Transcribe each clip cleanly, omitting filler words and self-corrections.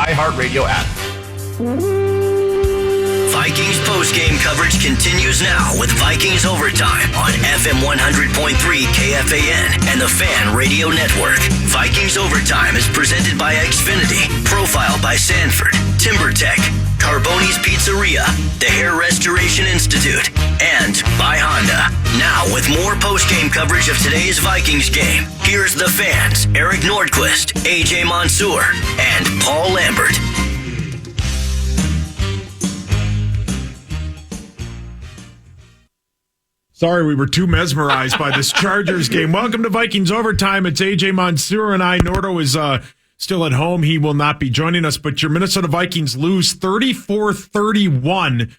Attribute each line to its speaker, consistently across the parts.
Speaker 1: iHeartRadio app.
Speaker 2: Vikings postgame coverage continues now with Vikings Overtime on FM 100.3 KFAN and the Fan Radio Network. Vikings Overtime is presented by Xfinity, Profile by Sanford, TimberTech, Carboni's Pizzeria, the Hair Restoration Institute, and by Honda. Now with more postgame coverage of today's Vikings game, here's the fans, Eric Nordquist, AJ Mansour, and Paul Lambert.
Speaker 3: Sorry, we were too mesmerized by this Chargers game. Welcome to Vikings Overtime. It's AJ Mansour and I. Nordo is still at home. He will not be joining us, but your Minnesota Vikings lose 34-31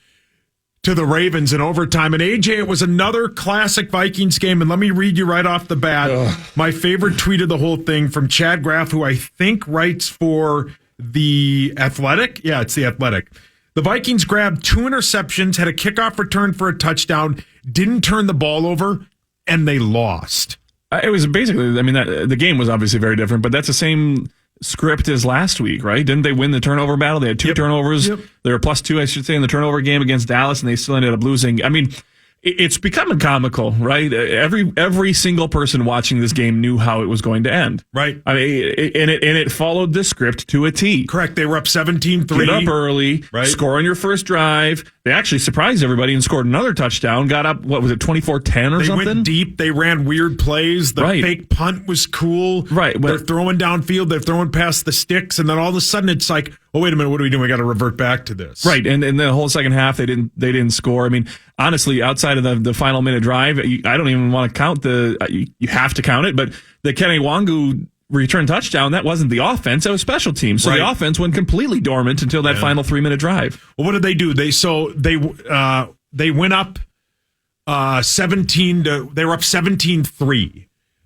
Speaker 3: to the Ravens in overtime. And AJ, it was another classic Vikings game. And let me read you right off the bat my favorite tweet of the whole thing from Chad Graff, who I think writes for The Athletic. Yeah, it's The Athletic. The Vikings grabbed 2 interceptions, had a kickoff return for a touchdown, didn't turn the ball over, and they lost.
Speaker 4: It was basically, I mean, the game was obviously very different, but that's the same script as last week, right? Didn't they win the turnover battle? They had 2 turnovers. Yep. They were +2, I should say, in the turnover game against Dallas, and they still ended up losing. I mean, it's becoming comical, right? Every single person watching this game knew how it was going to end.
Speaker 3: Right.
Speaker 4: I mean, it followed the script to a T.
Speaker 3: Correct. They were up 17-3.
Speaker 4: Get up early,
Speaker 3: right.
Speaker 4: Score on your first drive. They actually surprised everybody and scored another touchdown. Got up, what was it, 24-10 or something?
Speaker 3: They went deep. They ran weird plays. The fake punt was cool.
Speaker 4: Right.
Speaker 3: They're throwing downfield. They're throwing past the sticks. And then all of a sudden it's like, oh, wait a minute, what are we doing? We got to revert back to this.
Speaker 4: Right. And the whole second half, they didn't score. I mean, honestly, outside of the final minute drive, I don't even want to count you have to count it, but the Kenny Wangu return touchdown, that wasn't the offense, that was special teams. So the offense went completely dormant until that final 3-minute drive.
Speaker 3: Well, what did they do? They went up 17-3.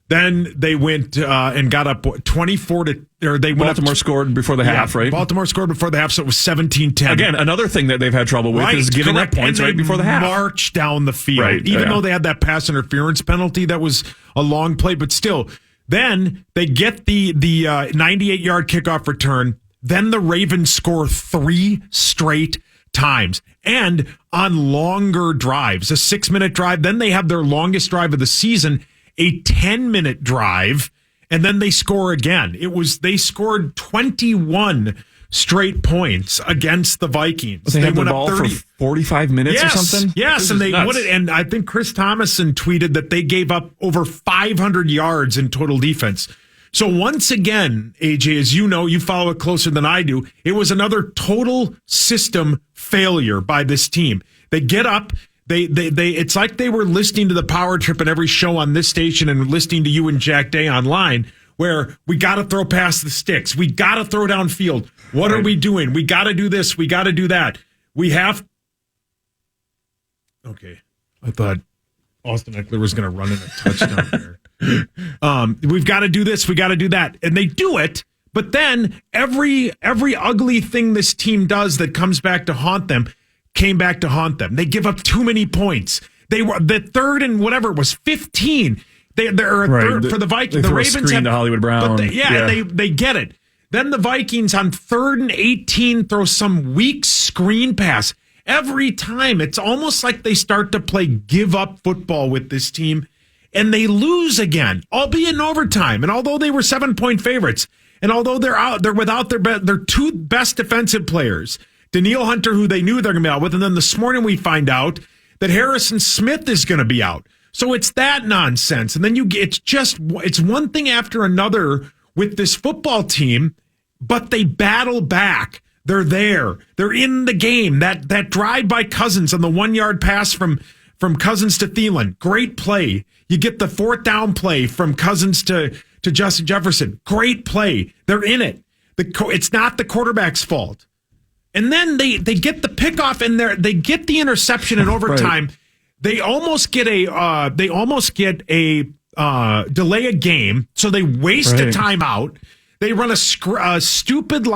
Speaker 3: Then they went and got up 24 to. Or they went
Speaker 4: Baltimore scored before the half, right?
Speaker 3: Baltimore scored before the half, so it was 17-10.
Speaker 4: Again, another thing that they've had trouble with is giving up points right before the half.
Speaker 3: March down the field, even though they had that pass interference penalty that was a long play, but still. Then they get the 98-yard kickoff return. Then the Ravens score 3 straight times, and on longer drives, a 6-minute drive. Then they have their longest drive of the season, a 10-minute drive, and then they score again. They scored 21 straight points against the Vikings.
Speaker 4: They had the ball for 45 minutes or something?
Speaker 3: Yes, and they won it. And I think Chris Thomason tweeted that they gave up over 500 yards in total defense. So once again, AJ, as you know, you follow it closer than I do, it was another total system failure by this team. They get up. They it's like they were listening to the Power Trip in every show on this station and listening to you and Jack Day online, where we got to throw past the sticks. We got to throw downfield. What are we doing? We got to do this. We got to do that. We have. Okay. I thought Austin Eckler was going to run in a touchdown there. We've got to do this. We got to do that. And they do it. But then every ugly thing this team does that comes back to haunt them came back to haunt them. They give up too many points. They were the third and whatever it was 15. They're a third for the Vikings. The Ravens
Speaker 4: have to Hollywood Brown.
Speaker 3: They get it. Then the Vikings on 3rd and 18 throw some weak screen pass. Every time, it's almost like they start to play give up football with this team, and they lose again, albeit in overtime. And although they were 7-point favorites, and although they're without their 2 best defensive players, Danielle Hunter, who they knew they're going to be out with, and then this morning we find out that Harrison Smith is going to be out. So it's that nonsense. And then it's one thing after another with this football team, but they battle back. They're there. They're in the game. That drive by Cousins on the 1-yard pass from Cousins to Thielen. Great play. You get the 4th down play from Cousins to Justin Jefferson. Great play. They're in it. It's not the quarterback's fault. And then they get the pickoff and they get the interception in overtime. Right. They almost get a delay a game, so they waste a timeout. They run a stupid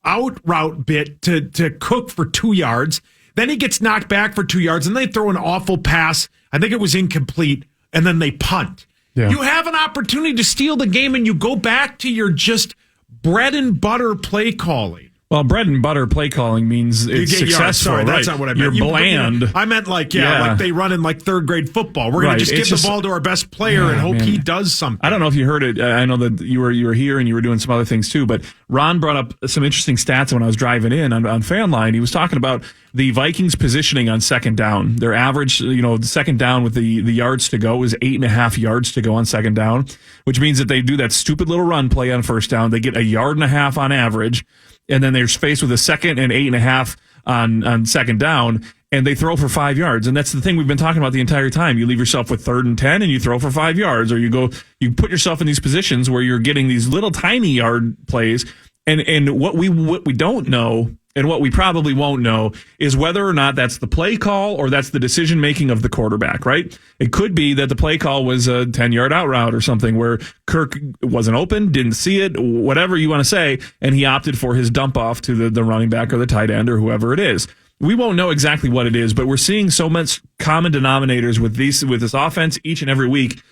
Speaker 3: out route bit to Cook for 2 yards. Then he gets knocked back for 2 yards, and they throw an awful pass. I think it was incomplete, and then they punt. Yeah. You have an opportunity to steal the game, and you go back to your just bread and butter play calling.
Speaker 4: Well, bread and butter play calling means it's successful.
Speaker 3: Sorry,
Speaker 4: right?
Speaker 3: that's not what I meant.
Speaker 4: You're bland.
Speaker 3: I meant like they run in like third grade football. We're going to just give the ball to our best player and hope he does something.
Speaker 4: I don't know if you heard it. I know that you were here and you were doing some other things too, but Ron brought up some interesting stats when I was driving in on Fan Line. He was talking about the Vikings positioning on second down. Their average, the second down with the yards to go is 8.5 yards to go on second down, which means that they do that stupid little run play on first down. They get 1.5 yards on average. And then they're faced with a second and 8.5 on second down, and they throw for 5 yards. And that's the thing we've been talking about the entire time. You leave yourself with 3rd and 10 and you throw for 5 yards, or you put yourself in these positions where you're getting these little tiny yard plays. And what we don't know, and what we probably won't know, is whether or not that's the play call or that's the decision making of the quarterback, right? It could be that the play call was a 10-yard out route or something where Kirk wasn't open, didn't see it, whatever you want to say, and he opted for his dump off to the running back or the tight end or whoever it is. We won't know exactly what it is, but we're seeing so much common denominators with this offense each and every week.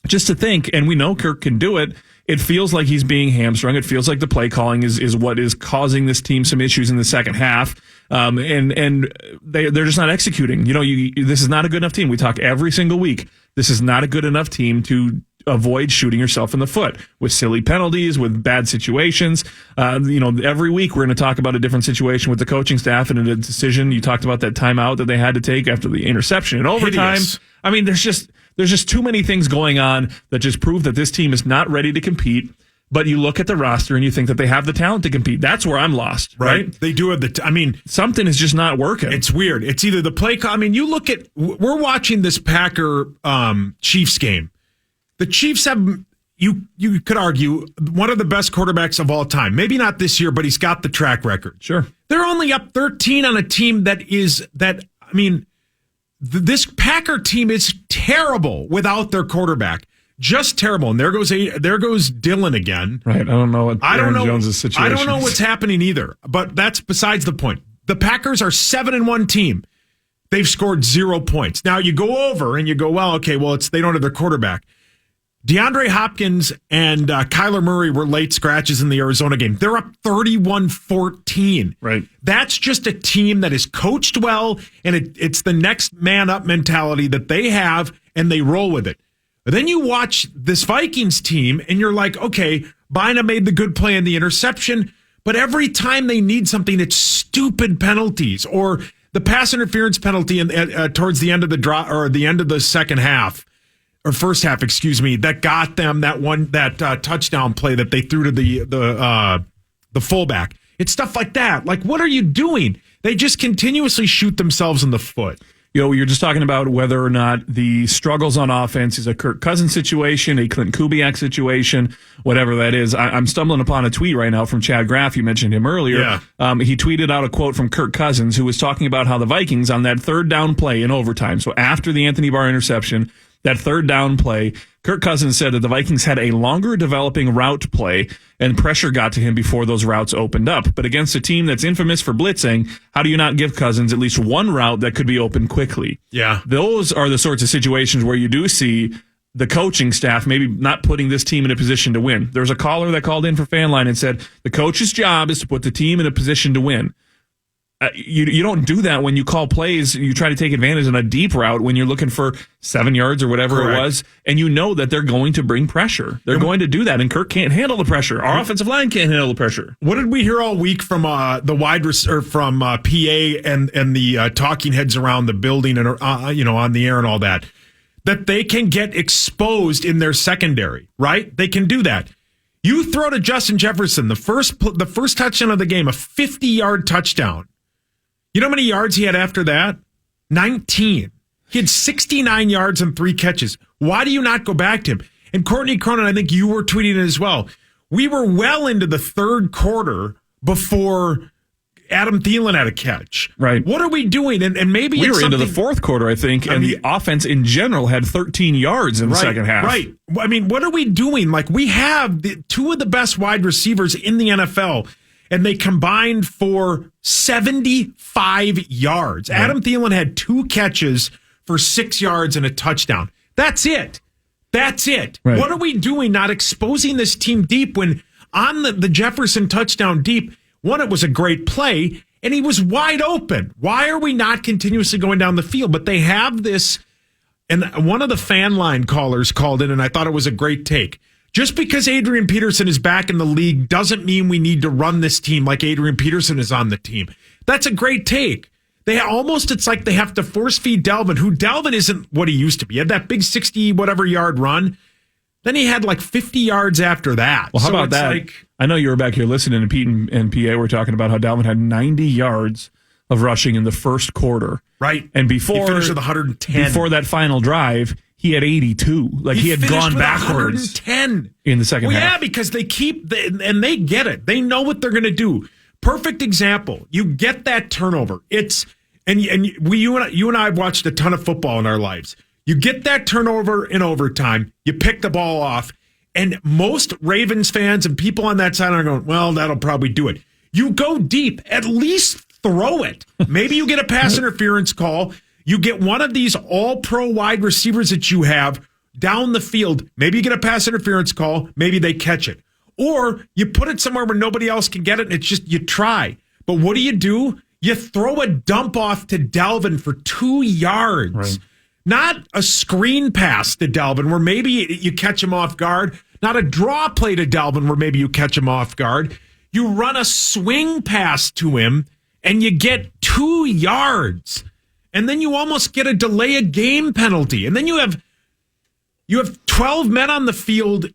Speaker 4: Just to think, and we know Kirk can do it, it feels like he's being hamstrung. It feels like the play calling is what is causing this team some issues in the second half. And they're just not executing. This is not a good enough team. We talk every single week. This is not a good enough team to avoid shooting yourself in the foot with silly penalties, with bad situations. Every week we're going to talk about a different situation with the coaching staff and a decision. You talked about that timeout that they had to take after the interception in overtime.
Speaker 3: Hideous.
Speaker 4: I mean, there's just too many things going on that just prove that this team is not ready to compete. But you look at the roster and you think that they have the talent to compete. That's where I'm lost, right?
Speaker 3: They do have
Speaker 4: something is just not working.
Speaker 3: It's weird. It's either the play call. You look at, we're watching this Packer Chiefs game. The Chiefs have, you could argue, one of the best quarterbacks of all time. Maybe not this year, but he's got the track record.
Speaker 4: Sure.
Speaker 3: They're only up 13 on a team this Packer team is terrible without their quarterback. Just terrible. And there goes Dylan again.
Speaker 4: Right. I don't know what Aaron Jones' situation is.
Speaker 3: I don't know what's happening either, but that's besides the point. The Packers are 7-1 team. They've scored 0 points. Now you go over and you go, they don't have their quarterback. DeAndre Hopkins and Kyler Murray were late scratches in the Arizona game. They're up 31-14.
Speaker 4: Right.
Speaker 3: That's just a team that is coached well, and it's the next man up mentality that they have, and they roll with it. But then you watch this Vikings team, and you're like, okay, Bina made the good play in the interception, but every time they need something, it's stupid penalties or the pass interference penalty towards the end of the end of the second half. Or first half, that got them that touchdown play that they threw to the fullback. It's stuff like that. Like, what are you doing? They just continuously shoot themselves in the foot.
Speaker 4: You're just talking about whether or not the struggles on offense is a Kirk Cousins situation, a Clint Kubiak situation, whatever that is. I'm stumbling upon a tweet right now from Chad Graff. You mentioned him earlier.
Speaker 3: Yeah.
Speaker 4: He tweeted out a quote from Kirk Cousins, who was talking about how the Vikings on that third down play in overtime, so after the Anthony Barr interception, that third down play, Kirk Cousins said that the Vikings had a longer developing route play and pressure got to him before those routes opened up. But against a team that's infamous for blitzing, how do you not give Cousins at least one route that could be open quickly?
Speaker 3: Yeah.
Speaker 4: Those are the sorts of situations where you do see the coaching staff maybe not putting this team in a position to win. There was a caller that called in for Fan Line and said the coach's job is to put the team in a position to win. You don't do that when you call plays. You try to take advantage on a deep route when you're looking for 7 yards or whatever
Speaker 3: Correct.
Speaker 4: It was, and you know that they're going to bring pressure. They're going to do that, and Kirk can't handle the pressure. Our offensive line can't handle the pressure.
Speaker 3: What did we hear all week from the wide receiver from PA and the talking heads around the building and on the air and all that? That they can get exposed in their secondary, right? They can do that. You throw to Justin Jefferson the first touchdown of the game, a 50-yard touchdown. You know how many yards he had after that? 19. He had 69 yards and 3 catches. Why do you not go back to him? And Courtney Cronin, I think you were tweeting it as well. We were well into the third quarter before Adam Thielen had a catch.
Speaker 4: Right.
Speaker 3: What are we doing? And maybe
Speaker 4: we were into the fourth quarter, I think, and the offense in general had 13 yards in the second half.
Speaker 3: Right. I mean, what are we doing? Like, we have two of the best wide receivers in the NFL, and they combined for 75 yards. Right. Adam Thielen had 2 catches for 6 yards and a touchdown. That's it. Right. What are we doing not exposing this team deep when on the Jefferson touchdown deep, One, it was a great play, and he was wide open. Why are we not continuously going down the field? But they have this, and one of the fan line callers called in, and I thought it was a great take. Just because Adrian Peterson is back in the league doesn't mean we need to run this team like Adrian Peterson is on the team. That's a great take. It's like they have to force feed Dalvin, who Dalvin isn't what he used to be. He had that big 60-whatever yard run. Then he had like 50 yards after that.
Speaker 4: Well, how about that? I know you were back here listening to Pete and PA were talking about how Dalvin had 90 yards of rushing in the first quarter.
Speaker 3: Right.
Speaker 4: And before
Speaker 3: he finished with 110.
Speaker 4: Before that final drive, he had 82. Like he had gone backwards
Speaker 3: 110
Speaker 4: in the second half.
Speaker 3: Yeah, because they and they get it. They know what they're going to do. Perfect example. You get that turnover. You and I have watched a ton of football in our lives. You get that turnover in overtime. You pick the ball off, and most Ravens fans and people on that side are going, "Well, that'll probably do it." You go deep. At least throw it. Maybe you get a pass interference call. You get one of these all-pro wide receivers that you have down the field. Maybe you get a pass interference call. Maybe they catch it. Or you put it somewhere where nobody else can get it, and it's just you try. But what do? You throw a dump off to Dalvin for 2 yards.
Speaker 4: Right.
Speaker 3: Not a screen pass to Dalvin where maybe you catch him off guard. Not a draw play to Dalvin where maybe you catch him off guard. You run a swing pass to him, and you get 2 yards. And then you almost get a delay of game penalty. And then you have 12 men on the field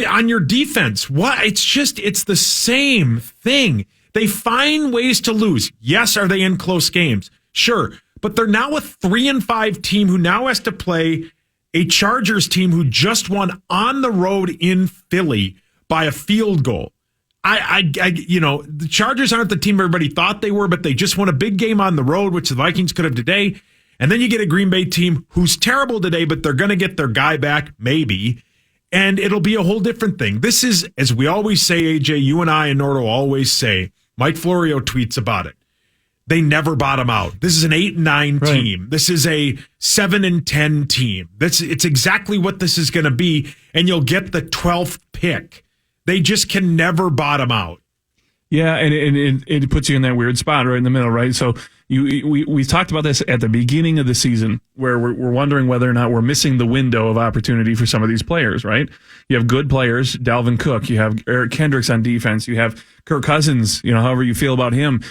Speaker 3: on your defense. What? It's the same thing. They find ways to lose. Yes, are they in close games? Sure. But they're now a 3-5 team who now has to play a Chargers team who just won on the road in Philly by a field goal. The Chargers aren't the team everybody thought they were, but they just won a big game on the road, which the Vikings could have today. And then you get a Green Bay team who's terrible today, but they're going to get their guy back, maybe. And it'll be a whole different thing. This is, as we always say, AJ, you and I and Nordo always say, Mike Florio tweets about it. They never bottom out. This is an 8-9 team. This is a 7-10 team. It's exactly what this is going to be, and you'll get the 12th pick. They just can never bottom out.
Speaker 4: Yeah, and it puts you in that weird spot right in the middle, right? So we talked about this at the beginning of the season, where we're wondering whether or not we're missing the window of opportunity for some of these players, right? You have good players, Dalvin Cook. You have Eric Kendricks on defense. You have Kirk Cousins, however you feel about him.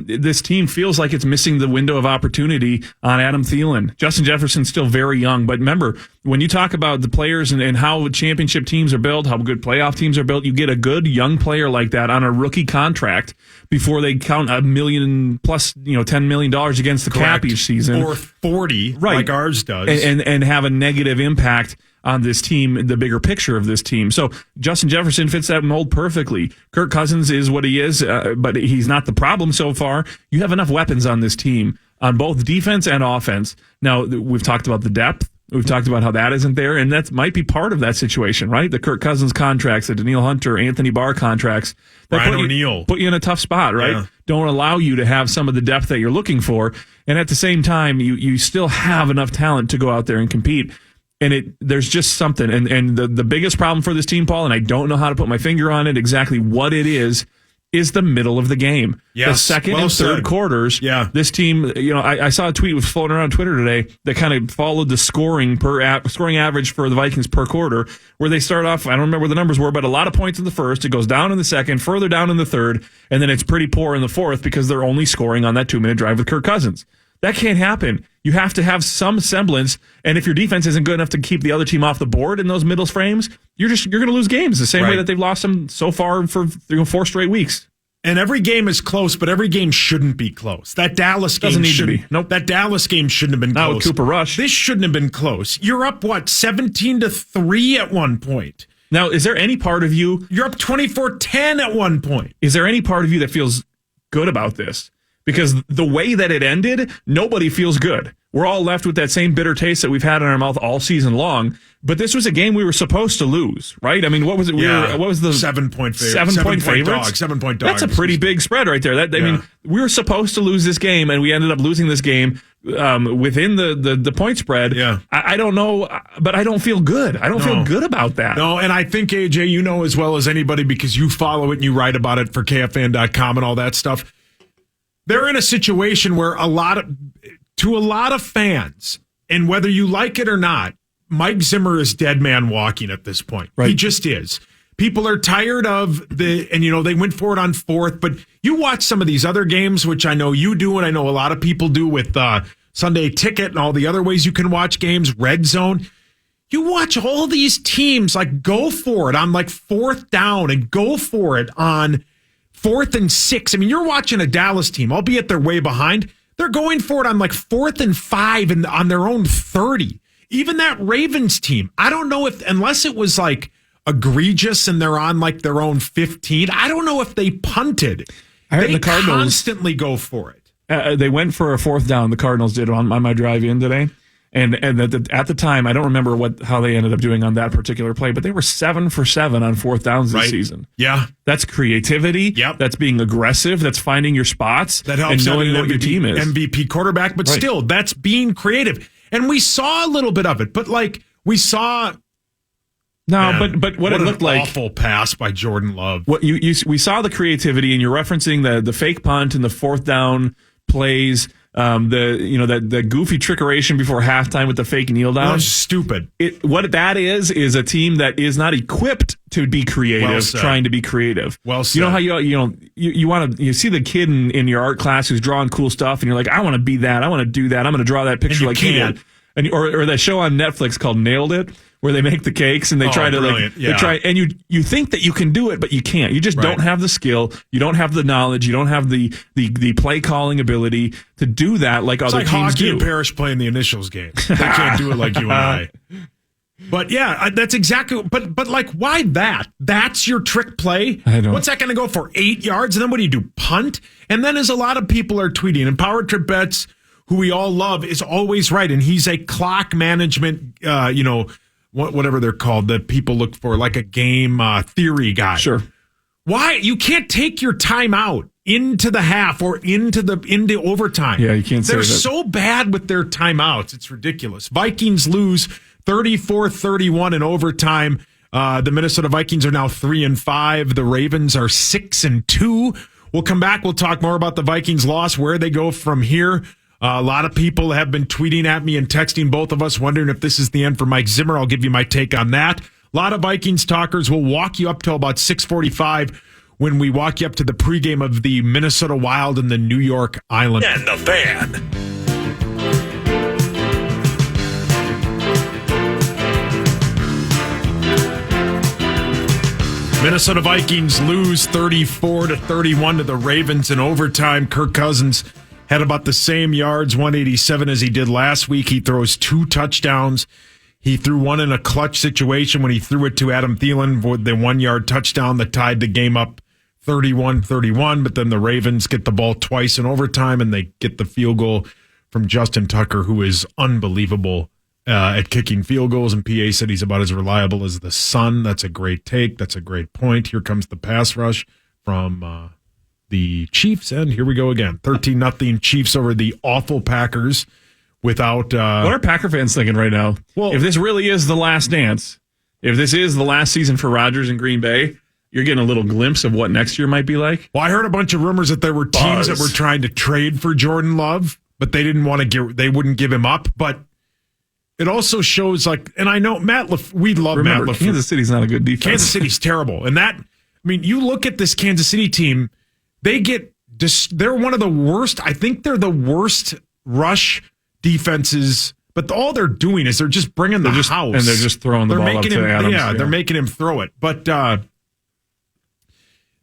Speaker 4: This team feels like it's missing the window of opportunity on Adam Thielen. Justin Jefferson's still very young, but remember, when you talk about the players and how championship teams are built, how good playoff teams are built, you get a good young player like that on a rookie contract before they count $1 million plus, $10 million against the cap each season.
Speaker 3: Or 40, right, like ours does.
Speaker 4: And have a negative impact on this team, the bigger picture of this team. So Justin Jefferson fits that mold perfectly. Kirk Cousins is what he is, but he's not the problem so far. You have enough weapons on this team, on both defense and offense. Now, we've talked about the depth. We've talked about how that isn't there, and that might be part of that situation, right? The Kirk Cousins contracts, the Danielle Hunter, Anthony Barr contracts.
Speaker 3: Ryan O'Neal.
Speaker 4: Put you in a tough spot, right? Yeah. Don't allow you to have some of the depth that you're looking for. And at the same time, you still have enough talent to go out there and compete. And there's just something. And the biggest problem for this team, Paul, and I don't know how to put my finger on it exactly what it is the middle of the the second and third quarters.
Speaker 3: Yeah.
Speaker 4: This team, I saw a tweet was floating around Twitter today that kind of followed the scoring average for the Vikings per quarter, where they start off, I don't remember what the numbers were, but a lot of points in the first, it goes down in the second, further down in the third, and then it's pretty poor in the fourth because they're only scoring on that 2-minute drive with Kirk Cousins. That can't happen. You have to have some semblance, and if your defense isn't good enough to keep the other team off the board in those middle frames, you're going to lose games the same way that they've lost them so far for 4 straight weeks.
Speaker 3: And every game is close, but every game shouldn't be close. That Dallas game
Speaker 4: doesn't need to be. Nope.
Speaker 3: That Dallas game shouldn't have been close.
Speaker 4: Not with Cooper Rush.
Speaker 3: This shouldn't have been close. You're up 17-3 at one point.
Speaker 4: Now, is there any part of you?
Speaker 3: You're up 24-10 at one point.
Speaker 4: Is there any part of you that feels good about this? Because the way that it ended, nobody feels good. We're all left with that same bitter taste that we've had in our mouth all season long. But this was a game we were supposed to lose, right? I mean, what was it? What was the
Speaker 3: 7-point favorite?
Speaker 4: 7-point favorites?
Speaker 3: 7-point dogs.
Speaker 4: That's a pretty big spread right there. I mean, we were supposed to lose this game, and we ended up losing this game within the point spread.
Speaker 3: Yeah.
Speaker 4: I don't know, but I don't feel good. I don't feel good about that.
Speaker 3: No, and I think, AJ, you know as well as anybody because you follow it and you write about it for KFAN.com and all that stuff. They're in a situation where to a lot of fans, and whether you like it or not, Mike Zimmer is dead man walking at this point.
Speaker 4: Right.
Speaker 3: He just is. People are tired of they went for it on fourth, but you watch some of these other games, which I know you do, and I know a lot of people do with Sunday Ticket and all the other ways you can watch games, Red Zone. You watch all these teams like go for it on like fourth down and go for it on 4th and 6. I mean, you're watching a Dallas team, albeit they're way behind. They're going for it on like 4th and 5 and on their own 30. Even that Ravens team, I don't know if, unless it was like egregious and they're on like their own 15, I don't know if they punted.
Speaker 4: I heard
Speaker 3: they
Speaker 4: the Cardinals
Speaker 3: constantly go for it.
Speaker 4: They went for a 4th down. The Cardinals did on my drive in today. And at the time, I don't remember how they ended up doing on that particular play, but they were 7 for 7 on 4th downs this season.
Speaker 3: Yeah.
Speaker 4: That's creativity.
Speaker 3: Yep.
Speaker 4: That's being aggressive. That's finding your spots.
Speaker 3: That helps
Speaker 4: and knowing what your team is.
Speaker 3: MVP quarterback, but still, that's being creative. And we saw a little bit of it, but like we saw.
Speaker 4: No, man, but what it looked like,
Speaker 3: awful pass by Jordan Love.
Speaker 4: What we saw the creativity, and you're referencing the fake punt and the 4th down plays. The goofy trickeration before halftime with the fake kneel down.
Speaker 3: That's stupid.
Speaker 4: What that is a team that is not equipped to be creative, trying to be creative.
Speaker 3: Well said.
Speaker 4: You know how you want to see the kid in your art class who's drawing cool stuff, and you're like, I want to be that. I want to do that. I'm going to draw that picture like him. Or that show on Netflix called Nailed It, where they make the cakes and they try to they try, and you think that you can do it, but you can't. You just don't have the skill. You don't have the knowledge. You don't have the play calling ability to do that like other teams do. It's like
Speaker 3: Hockey and Parrish playing the initials game. They can't do it like you and I. But yeah, that's exactly. But like, why that? That's your trick play.
Speaker 4: I know.
Speaker 3: What's that going to go for? 8 yards, and then what do you do? Punt? And then as a lot of people are tweeting, and Power Trip Bets, who we all love, is always right, and he's a clock management, whatever they're called, that people look for, like a game theory guy.
Speaker 4: Sure.
Speaker 3: Why? You can't take your time out into the half or into overtime.
Speaker 4: Yeah, you can't say
Speaker 3: They're
Speaker 4: that.
Speaker 3: so bad with their timeouts. It's ridiculous. Vikings lose 34-31 in overtime. The Minnesota Vikings are now 3-5. The Ravens are 6-2. We'll come back. We'll talk more about the Vikings loss, where they go from here. A lot of people have been tweeting at me and texting both of us, wondering if this is the end for Mike Zimmer. I'll give you my take on that. A lot of Vikings talkers will walk you up till about 6:45 when we walk you up to the pregame of the Minnesota Wild and the New York Islanders.
Speaker 2: And the Fan.
Speaker 3: Minnesota Vikings lose 34-31 to the Ravens in overtime. Kirk Cousins had about the same yards, 187, as he did last week. He throws 2 touchdowns. He threw one in a clutch situation when he threw it to Adam Thielen for the 1-yard touchdown that tied the game up 31-31. But then the Ravens get the ball twice in overtime, and they get the field goal from Justin Tucker, who is unbelievable at kicking field goals. And PA said he's about as reliable as the sun. That's a great take. That's a great point. Here comes the pass rush from the Chiefs, and here we go again. 13-0 Chiefs over the awful Packers without...
Speaker 4: what are Packer fans thinking right now? Well, if this really is the last dance, if this is the last season for Rodgers in Green Bay, you're getting a little glimpse of what next year might be like.
Speaker 3: Well, I heard a bunch of rumors that there were teams that were trying to trade for Jordan Love, but they didn't want to they wouldn't give him up. But it also shows, like, and I know we love Matt LaFleur.
Speaker 4: Kansas City's not a good defense.
Speaker 3: Kansas City's terrible. And you look at this Kansas City team, they're one of the worst. I think they're the worst rush defenses, but all they're doing is they're just bringing the house.
Speaker 4: And they're just throwing the ball up to Adams.
Speaker 3: Yeah, they're making him throw it. But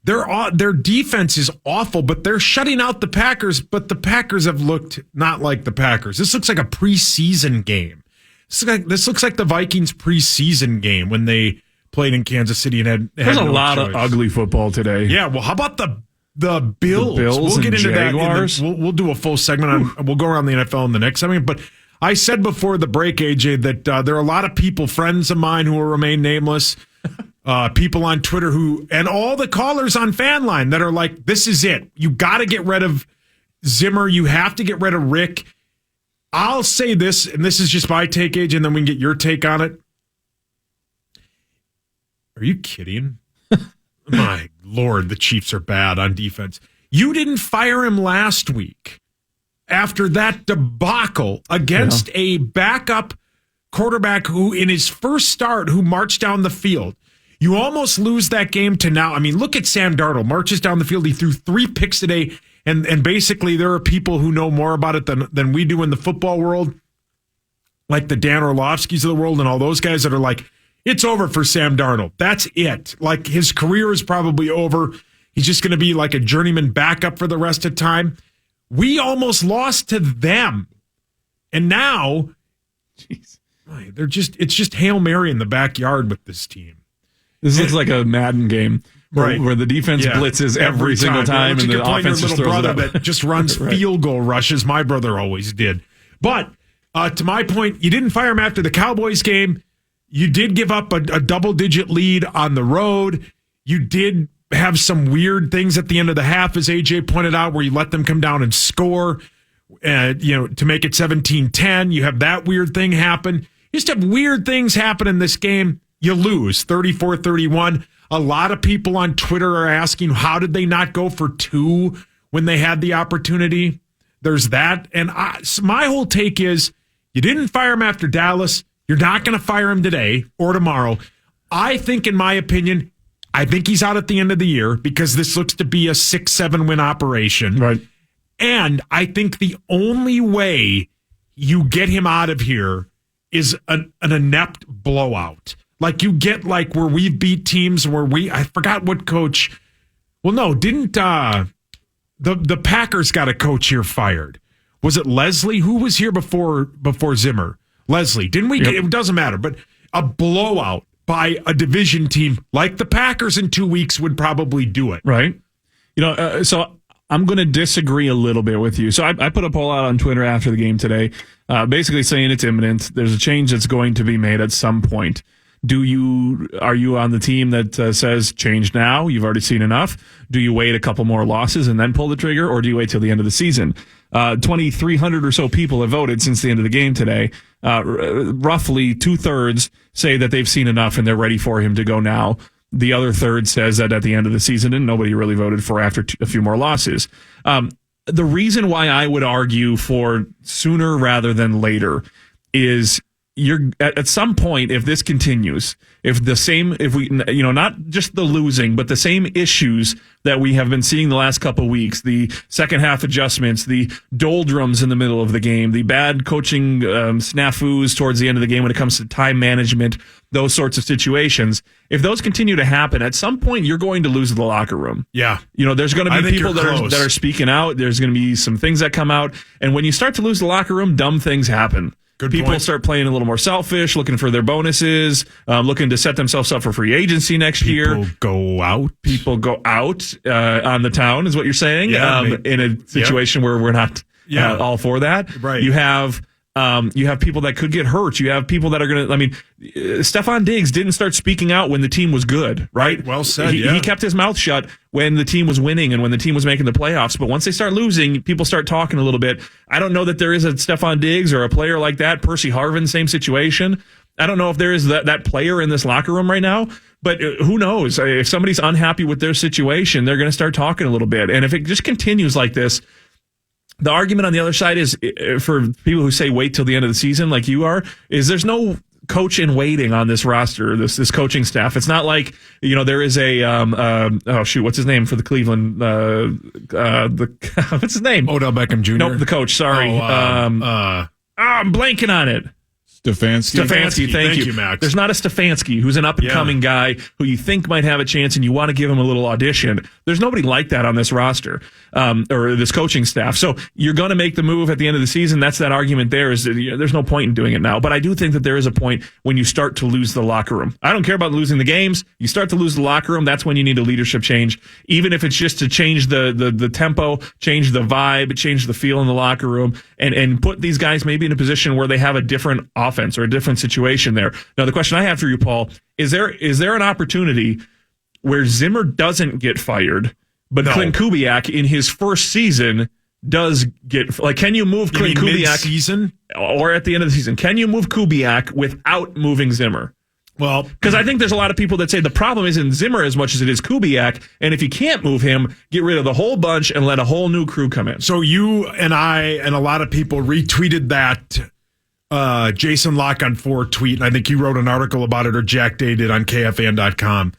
Speaker 3: their defense is awful, but they're shutting out the Packers, but the Packers have looked not like the Packers. This looks like a preseason game. This looks like the Vikings preseason game when they played in Kansas City and had
Speaker 4: There's
Speaker 3: no
Speaker 4: a lot
Speaker 3: choice.
Speaker 4: of ugly football today.
Speaker 3: Yeah, well, how about the Bills?
Speaker 4: We'll
Speaker 3: get into
Speaker 4: Jaguars?
Speaker 3: that. We'll do a full segment on. We'll go around the NFL in the next segment. But I said before the break, AJ, that there are a lot of people, friends of mine, who will remain nameless. People on Twitter and all the callers on Fan Line that are like, "This is it. You got to get rid of Zimmer. You have to get rid of Rick." I'll say this, and this is just my take, Age, and then we can get your take on it. Are you kidding? My Lord, the Chiefs are bad on defense. You didn't fire him last week after that debacle against a backup quarterback who, in his first start, who marched down the field. You almost lose that game to now. I mean, look at Sam Darnold. Marches down the field. He threw 3 picks today, and basically there are people who know more about it than we do in the football world, like the Dan Orlovskis of the world and all those guys that are like, it's over for Sam Darnold. That's it. Like, his career is probably over. He's just going to be like a journeyman backup for the rest of time. We almost lost to them. And now, it's just Hail Mary in the backyard with this team.
Speaker 4: This looks like a Madden game where the defense blitzes every single time and the offense just throws it up.
Speaker 3: That just runs field goal rushes. My brother always did. But to my point, you didn't fire him after the Cowboys game. You did give up a double-digit lead on the road. You did have some weird things at the end of the half, as AJ pointed out, where you let them come down and score, to make it 17-10. You have that weird thing happen. You just have weird things happen in this game. You lose 34-31. A lot of people on Twitter are asking, how did they not go for 2 when they had the opportunity? There's that. And my whole take is, you didn't fire him after Dallas. You're not going to fire him today or tomorrow. I think, in my opinion, he's out at the end of the year because this looks to be a 6-7 win operation.
Speaker 4: Right.
Speaker 3: And I think the only way you get him out of here is an inept blowout. Like, you get like where we beat teams where I forgot what coach. Well, no, didn't the Packers got a coach here fired? Was it Leslie? Who was here before Zimmer? Leslie. Didn't we? Yep. It doesn't matter. But a blowout by a division team like the Packers in 2 weeks would probably do it.
Speaker 4: Right. So I'm going to disagree a little bit with you. So I put a poll out on Twitter after the game today, basically saying it's imminent. There's a change that's going to be made at some point. Are you on the team that says change now? You've already seen enough. Do you wait a couple more losses and then pull the trigger, or do you wait till the end of the season? 2,300 or so people have voted since the end of the game today. Roughly 2/3 say that they've seen enough and they're ready for him to go now. The other third says that at the end of the season, and nobody really voted for after a few more losses. The reason why I would argue for sooner rather than later is you're at some point, if this continues, if we, not just the losing, but the same issues that we have been seeing the last couple of weeks, the second half adjustments, the doldrums in the middle of the game, the bad coaching snafus towards the end of the game when it comes to time management, those sorts of situations, if those continue to happen, at some point you're going to lose the locker room.
Speaker 3: Yeah.
Speaker 4: There's going to be people that are speaking out. There's going to be some things that come out. And when you start to lose the locker room, dumb things happen. People start playing a little more selfish, looking for their bonuses, looking to set themselves up for free agency next year. People go out on the town, is what you're saying, in a situation where we're not all for that.
Speaker 3: Right.
Speaker 4: You have people that could get hurt. You have people that are going to, Stephon Diggs didn't start speaking out when the team was good, right?
Speaker 3: Well said,
Speaker 4: He kept his mouth shut when the team was winning and when the team was making the playoffs. But once they start losing, people start talking a little bit. I don't know that there is a Stephon Diggs or a player like that. Percy Harvin, same situation. I don't know if there is that player in this locker room right now, but who knows? If somebody's unhappy with their situation, they're going to start talking a little bit. And if it just continues like this, the argument on the other side is, for people who say wait till the end of the season like you are, is there's no coach in waiting on this roster, this coaching staff. It's not like, there is a, what's his name for the Cleveland, what's his name?
Speaker 3: Odell Beckham Jr.?
Speaker 4: Nope, the coach, sorry. I'm blanking on it.
Speaker 3: Stefanski.
Speaker 4: Thank you,
Speaker 3: Max.
Speaker 4: There's not a Stefanski who's an up-and-coming guy who you think might have a chance and you want to give him a little audition. There's nobody like that on this roster or this coaching staff. So you're going to make the move at the end of the season. That's that argument there is there's no point in doing it now. But I do think that there is a point when you start to lose the locker room. I don't care about losing the games. You start to lose the locker room. That's when you need a leadership change, even if it's just to change the tempo, change the vibe, change the feel in the locker room, and put these guys maybe in a position where they have a different offense or a different situation there. Now, the question I have for you, Paul, is there an opportunity where Zimmer doesn't get fired, but Clint Kubiak in his first season does get, like, can you move Kubiak
Speaker 3: mid-season
Speaker 4: or at the end of the season? Can you move Kubiak without moving Zimmer?
Speaker 3: Well,
Speaker 4: because I think there's a lot of people that say the problem isn't Zimmer as much as it is Kubiak, and if you can't move him, get rid of the whole bunch and let a whole new crew come in.
Speaker 3: So you and I and a lot of people retweeted that Jason Locke on 4 tweet, and I think you wrote an article about it, or Jack Day did on KFAN.com,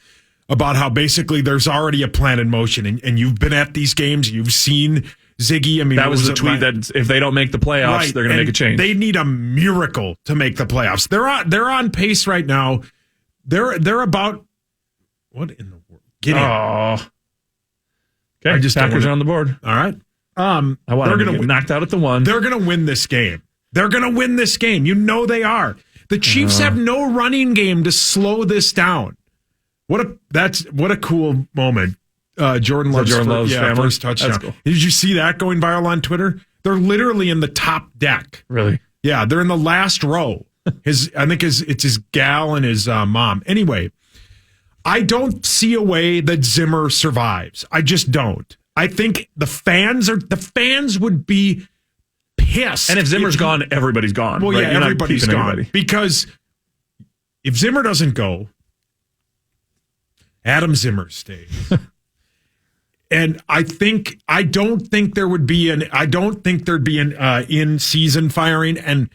Speaker 3: about how basically there's already a plan in motion, and you've been at these games, you've seen Ziggy. I mean,
Speaker 4: that was the tweet that if they don't make the playoffs, right, they're going to make a change.
Speaker 3: They need a miracle to make the playoffs. They're on pace right now. They're about, what in the world? Get in.
Speaker 4: Oh. Okay, Packers are on the board.
Speaker 3: All right.
Speaker 4: I want them to get knocked out at the 1.
Speaker 3: They're going to win this game. They're going to win this game. You know they are. The Chiefs have no running game to slow this down. What a cool moment. Jordan Love's first touchdown. Cool. Did you see that going viral on Twitter? They're literally in the top deck.
Speaker 4: Really?
Speaker 3: Yeah, they're in the last row. I think it's his gal and his mom. Anyway, I don't see a way that Zimmer survives. I just don't. I think the fans would be pissed.
Speaker 4: And if Zimmer's gone, everybody's gone.
Speaker 3: Well,
Speaker 4: right?
Speaker 3: yeah, everybody's gone. Because if Zimmer doesn't go, Adam Zimmer stays. And I don't think there'd be an in-season firing. And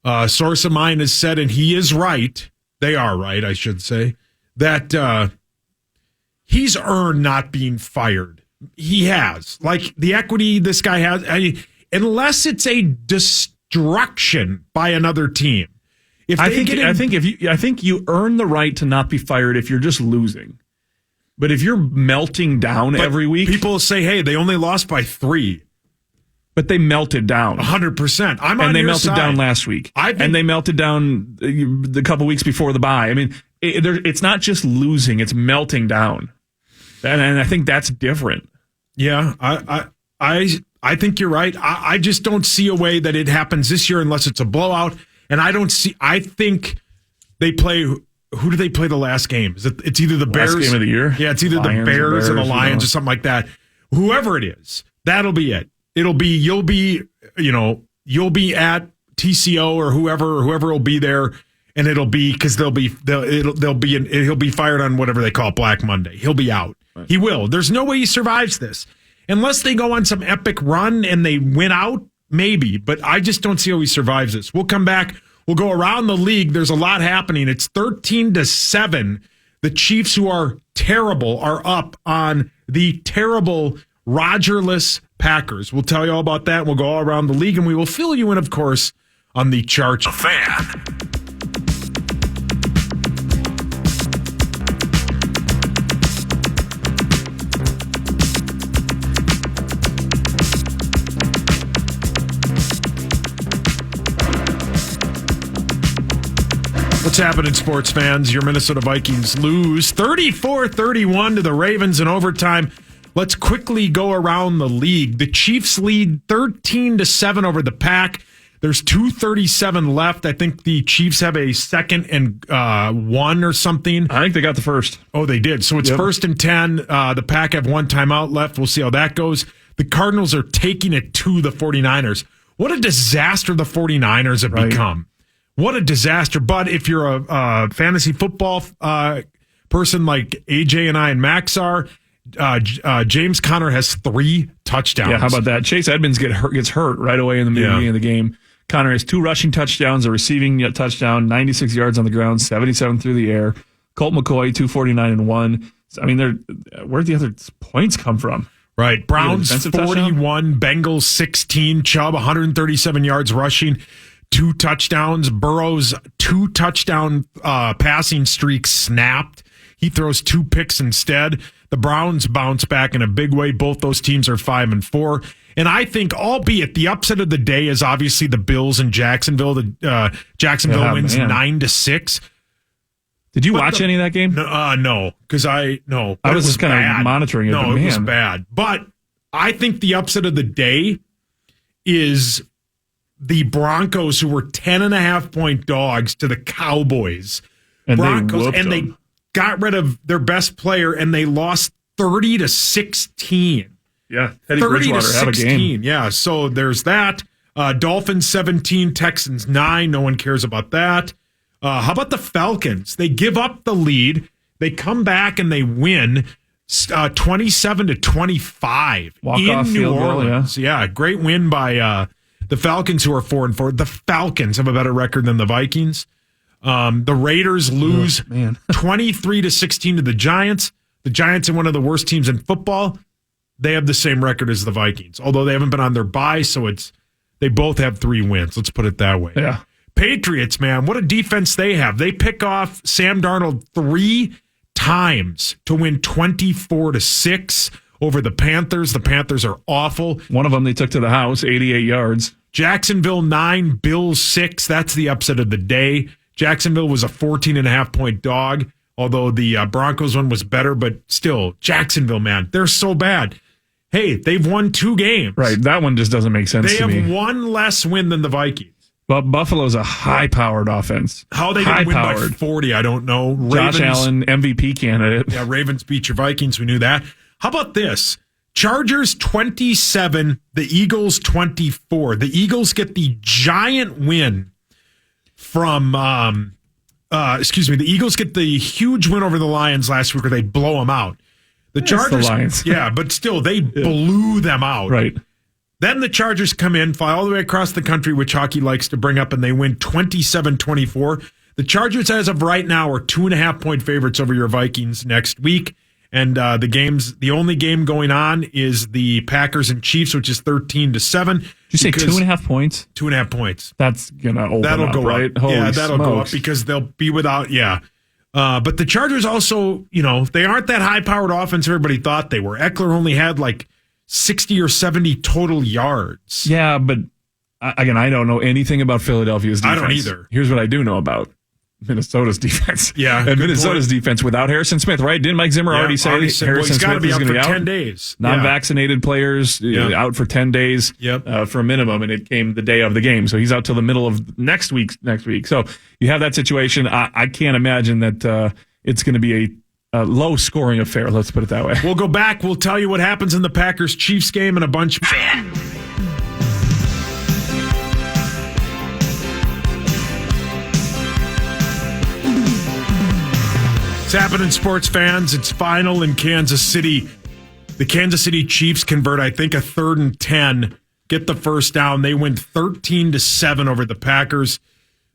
Speaker 3: a source of mine has said, and he is right, they are right, I should say, that he's earned not being fired. He has. Like, the equity this guy has, unless it's a destruction by another team.
Speaker 4: I think you earn the right to not be fired if you're just losing. But if you're melting down every week,
Speaker 3: people say, "Hey, they only lost by 3."
Speaker 4: But they melted down
Speaker 3: 100%.
Speaker 4: And they melted down last week, and they melted down the couple weeks before the bye. I mean, it's not just losing; it's melting down, and I think that's different.
Speaker 3: Yeah, I think you're right. I just don't see a way that it happens this year unless it's a blowout. And I think they play. Who do they play the last game? It's either the Bears.
Speaker 4: Last game of the year?
Speaker 3: Yeah, it's either the Bears or the Lions or something like that. Whoever it is, that'll be it. You'll be at TCO or whoever will be there, and it'll be because he'll be fired on whatever they call Black Monday. He'll be out. Right. He will. There's no way he survives this unless they go on some epic run and they win out. Maybe, but I just don't see how he survives this. We'll come back. We'll go around the league. There's a lot happening. It's 13-7. The Chiefs, who are terrible, are up on the terrible Rodgerless Packers. We'll tell you all about that. We'll go all around the league, and we will fill you in, of course, on the chart.
Speaker 2: A Fan.
Speaker 3: What's happening, sports fans? Your Minnesota Vikings lose 34-31 to the Ravens in overtime. Let's quickly go around the league. The Chiefs lead 13-7 over the Pack. There's 2:37 left. I think the Chiefs have a 2nd and 1 or something.
Speaker 4: I think they got the first.
Speaker 3: Oh, they did. So it's 1st and 10. The Pack have 1 timeout left. We'll see how that goes. The Cardinals are taking it to the 49ers. What a disaster the 49ers have become. What a disaster. But if you're a fantasy football person like AJ and I and Max are, James Conner has 3 touchdowns.
Speaker 4: Yeah, how about that? Chase Edmonds gets hurt right away in the beginning of the game. Conner has 2 rushing touchdowns, a receiving touchdown, 96 yards on the ground, 77 through the air. Colt McCoy, 249 and 1. I mean, where'd the other points come from?
Speaker 3: Right. Browns 41, Bengals 16, Chubb 137 yards rushing. 2 touchdowns. Burrow's 2 touchdown passing streak snapped. He throws 2 picks instead. The Browns bounce back in a big way. Both those teams are 5-4. And I think, albeit the upset of the day is obviously the Bills in Jacksonville. Jacksonville wins 9-6.
Speaker 4: Did you watch any of that game?
Speaker 3: No, because I
Speaker 4: was just kind of monitoring it.
Speaker 3: No, it was bad. But I think the upset of the day is the Broncos, who were 10.5-point dogs to the Cowboys.
Speaker 4: And
Speaker 3: they got rid of their best player, and they lost 30-16.
Speaker 4: Yeah, Teddy Bridgewater have a game.
Speaker 3: Yeah, so there's that. Dolphins 17, Texans 9. No one cares about that. How about the Falcons? They give up the lead. They come back and they win 27-25 in New Orleans. Yeah, great win by the Falcons, who are 4-4. The Falcons have a better record than the Vikings. The Raiders lose 23-16 to the Giants. The Giants are one of the worst teams in football. They have the same record as the Vikings, although they haven't been on their bye, so they both have 3 wins. Let's put it that way.
Speaker 4: Yeah.
Speaker 3: Patriots, man, what a defense they have. They pick off Sam Darnold 3 times to win 24-6 over the Panthers. The Panthers are awful.
Speaker 4: One of them they took to the house, 88 yards.
Speaker 3: Jacksonville 9, Bills 6. That's the upset of the day. Jacksonville was a 14.5-point dog, although the Broncos one was better, but still, Jacksonville, man, they're so bad. Hey, they've won 2 games.
Speaker 4: Right, that one just doesn't make sense to me.
Speaker 3: They have one less win than the Vikings.
Speaker 4: But Buffalo's a high-powered offense.
Speaker 3: How they didn't win by 40, I don't know.
Speaker 4: Josh Allen, MVP candidate.
Speaker 3: Yeah, Ravens beat your Vikings. We knew that. How about this? Chargers 27, the Eagles 24. The Eagles get the giant win from, the Eagles get the huge win over the Lions last week where they blow them out. The Chargers,
Speaker 4: the Lions.
Speaker 3: Yeah, but still, they blew them out.
Speaker 4: Right.
Speaker 3: Then the Chargers come in, fly all the way across the country, which hockey likes to bring up, and they win 27-24. The Chargers, as of right now, are 2.5-point favorites over your Vikings next week. And the only game going on is the Packers and Chiefs, which is 13-7.
Speaker 4: Did you say 2.5 points?
Speaker 3: 2.5 points.
Speaker 4: That's gonna open
Speaker 3: that'll
Speaker 4: up,
Speaker 3: go
Speaker 4: right?
Speaker 3: up.
Speaker 4: Holy
Speaker 3: yeah, that'll
Speaker 4: smokes.
Speaker 3: go up because they'll be without. Yeah. But the Chargers also, they aren't that high-powered offense everybody thought they were. Eckler only had like 60 or 70 total yards.
Speaker 4: Yeah, but again, I don't know anything about Philadelphia's defense.
Speaker 3: I don't either.
Speaker 4: Here's what I do know about Minnesota's defense.
Speaker 3: Yeah.
Speaker 4: And Minnesota's defense without Harrison Smith, right? Didn't Mike Zimmer already say Harrison
Speaker 3: he's got to
Speaker 4: Smith
Speaker 3: be
Speaker 4: is
Speaker 3: out
Speaker 4: going
Speaker 3: for
Speaker 4: to be out?
Speaker 3: 10 days.
Speaker 4: Non-vaccinated players out for 10 days for a minimum, and it came the day of the game. So he's out till the middle of next week. So you have that situation. I can't imagine that it's going to be a low-scoring affair, let's put it that way.
Speaker 3: We'll go back. We'll tell you what happens in the Packers-Chiefs game and a bunch.
Speaker 2: Fan.
Speaker 3: It's happening, sports fans. It's final in Kansas City. The Kansas City Chiefs convert, I think, a 3rd and 10, get the first down. They win 13-7 over the Packers.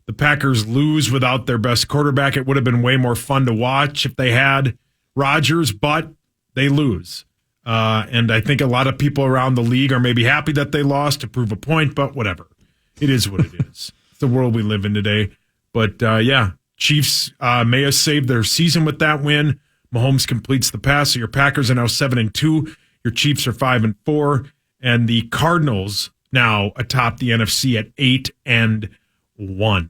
Speaker 3: The Packers lose without their best quarterback. It would have been way more fun to watch if they had Rodgers, but they lose. And I think a lot of people around the league are maybe happy that they lost to prove a point, but whatever. It is what it is. It's the world we live in today. But, Chiefs may have saved their season with that win. Mahomes completes the pass, so your Packers are now 7-2. Your Chiefs are 5-4. And the Cardinals now atop the NFC at 8-1.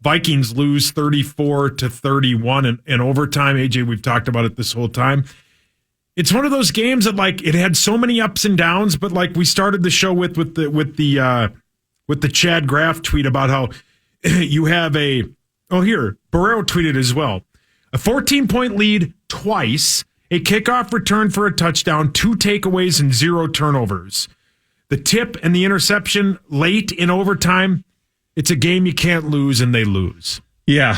Speaker 3: Vikings lose 34-31 in overtime. AJ, we've talked about it this whole time. It's one of those games that it had so many ups and downs, but we started the show with the Chad Graff tweet about how you have Barrero tweeted as well. A 14-point lead twice, a kickoff return for a touchdown, 2 takeaways and 0 turnovers. The tip and the interception late in overtime. It's a game you can't lose, and they lose.
Speaker 4: Yeah,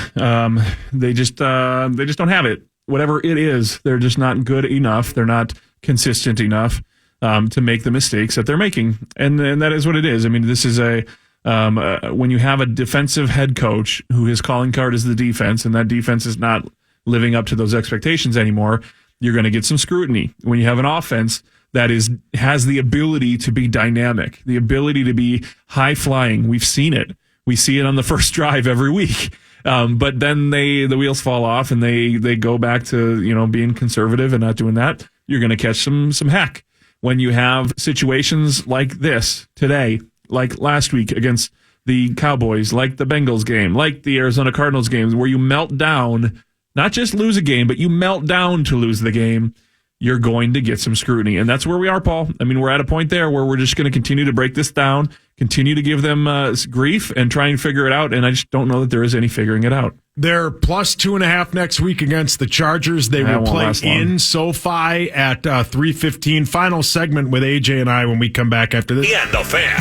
Speaker 4: they just don't have it. Whatever it is, they're just not good enough. They're not consistent enough to make the mistakes that they're making, and that is what it is. I mean, this is when you have a defensive head coach who his calling card is the defense, and that defense is not living up to those expectations anymore, you're going to get some scrutiny. When you have an offense that has the ability to be dynamic, the ability to be high flying, we've seen it. We see it on the first drive every week. But then the wheels fall off and they go back to, being conservative and not doing that. You're going to catch some heck. When you have situations like this today, like last week against the Cowboys, like the Bengals game, like the Arizona Cardinals games, where you melt down, not just lose a game, but you melt down to lose the game, you're going to get some scrutiny. And that's where we are, Paul. I mean, we're at a point there where we're just going to continue to break this down, continue to give them grief and try and figure it out. And I just don't know that there is any figuring it out.
Speaker 3: They're plus 2.5 next week against the Chargers. They will play in SoFi at 3:15. Final segment with AJ and I when we come back after this.
Speaker 2: And the Fan.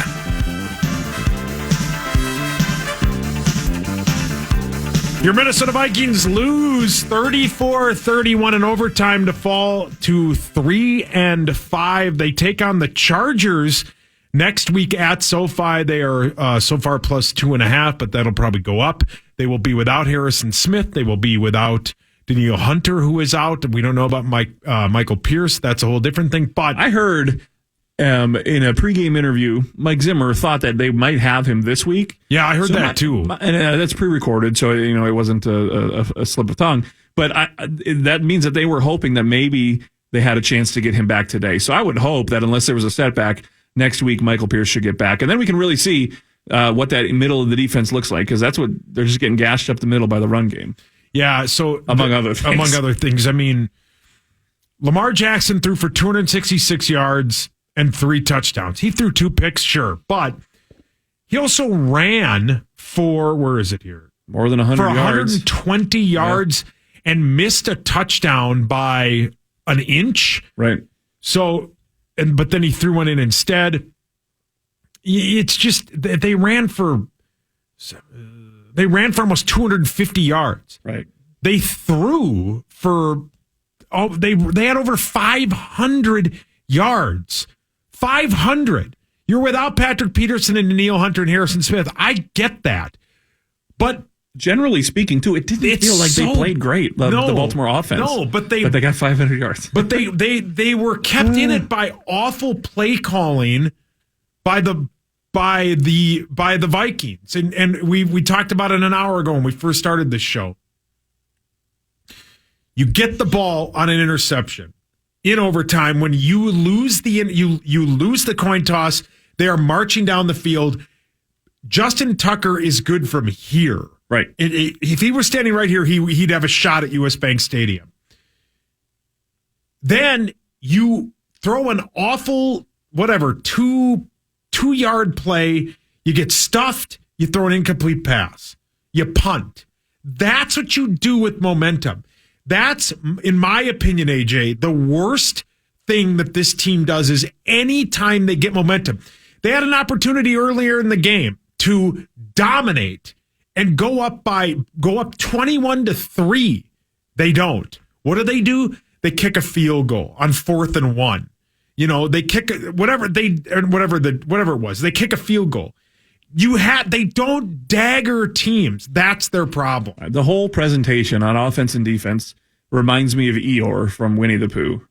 Speaker 3: Your Minnesota Vikings lose 34-31 in overtime to fall to 3-5. They take on the Chargers next week at SoFi. They are so far plus 2.5, but that'll probably go up. They will be without Harrison Smith. They will be without Danielle Hunter, who is out. We don't know about Michael Pierce. That's a whole different thing. But
Speaker 4: I heard in a pregame interview, Mike Zimmer thought that they might have him this week.
Speaker 3: Yeah, I heard that too.
Speaker 4: And that's pre-recorded, so it wasn't a slip of tongue. But that means that they were hoping that maybe they had a chance to get him back today. So I would hope that unless there was a setback, next week Michael Pierce should get back. And then we can really see what that middle of the defense looks like, because that's what they're just getting gashed up the middle by the run game.
Speaker 3: Yeah, so
Speaker 4: among other things.
Speaker 3: I mean, Lamar Jackson threw for 266 yards and 3 touchdowns. He threw 2 picks, sure, but he also ran for, where is it here?
Speaker 4: More than 100 yards.
Speaker 3: 120 yards and missed a touchdown by an inch.
Speaker 4: Right.
Speaker 3: So, but then he threw one in instead. It's just, they ran for almost 250 yards.
Speaker 4: Right.
Speaker 3: They threw for, they had over 500 yards. 500. You're without Patrick Peterson and Danielle Hunter and Harrison Smith. I get that. But
Speaker 4: generally speaking, too, it didn't feel like they played great, the Baltimore offense.
Speaker 3: No, but they
Speaker 4: got 500 yards.
Speaker 3: But they were kept in it by awful play calling by the Vikings. And we talked about it an hour ago when we first started this show. You get the ball on an interception in overtime. When you lose you lose the coin toss, they are marching down the field. Justin Tucker is good from here.
Speaker 4: Right.
Speaker 3: If he were standing right here, he'd have a shot at US Bank Stadium. Then you throw an awful, 2-yard play. You get stuffed. You throw an incomplete pass. You punt. That's what you do with momentum. That's, in my opinion, AJ, the worst thing that this team does is anytime they get momentum. They had an opportunity earlier in the game to dominate and go up 21-3. They don't. What do? They kick a field goal on 4th and 1. They kick whatever it was. They kick a field goal. They don't dagger teams. That's their problem.
Speaker 4: The whole presentation on offense and defense reminds me of Eeyore from Winnie the Pooh,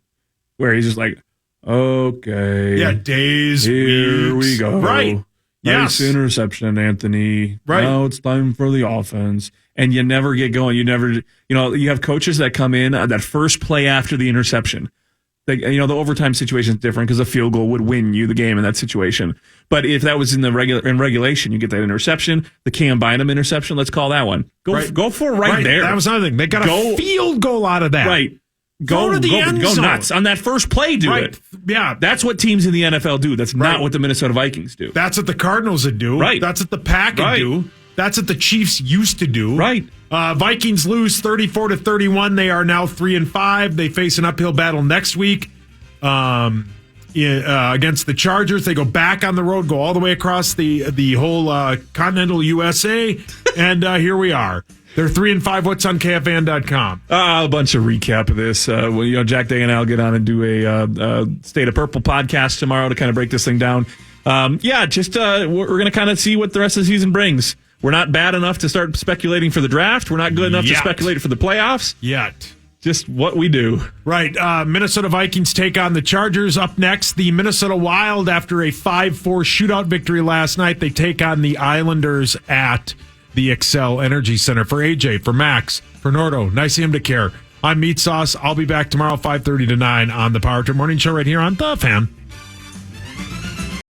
Speaker 4: where he's just like, okay.
Speaker 3: Yeah, days,
Speaker 4: here
Speaker 3: weeks.
Speaker 4: We go.
Speaker 3: Right.
Speaker 4: Nice interception, Anthony.
Speaker 3: Right.
Speaker 4: Now it's time for the offense. And you never get going. You have coaches that come in that first play after the interception. The overtime situation is different because a field goal would win you the game in that situation. But if that was in regulation, you get that interception, the Cam Bynum interception. Let's call that one. Go for it right there.
Speaker 3: That was another thing. They got a field goal out of that.
Speaker 4: Right. Go to the end zone. Go nuts on that first play. Do it.
Speaker 3: Yeah,
Speaker 4: that's what teams in the NFL do. That's not what the Minnesota Vikings do.
Speaker 3: That's what the Cardinals would do.
Speaker 4: Right.
Speaker 3: That's what the Pack would do. That's what the Chiefs used to do.
Speaker 4: Right.
Speaker 3: Vikings lose 34-31. They are now 3-5. They face an uphill battle next week against the Chargers. They go back on the road, go all the way across the whole continental USA, and here we are. They're 3-5. What's on KFAN.com?
Speaker 4: A bunch of recap of this. Jack Day and I'll get on and do a State of Purple podcast tomorrow to kind of break this thing down. We're going to kind of see what the rest of the season brings. We're not bad enough to start speculating for the draft. We're not good enough to speculate for the playoffs.
Speaker 3: Yet.
Speaker 4: Just what we do.
Speaker 3: Right. Minnesota Vikings take on the Chargers. Up next, the Minnesota Wild, after a 5-4 shootout victory last night, they take on the Islanders at the Xcel Energy Center. For AJ, for Max, for Nordo, nice of him to care. I'm Meatsauce. I'll be back tomorrow, 5:30 to 9 on the Power Trip Morning Show right here on The Fan.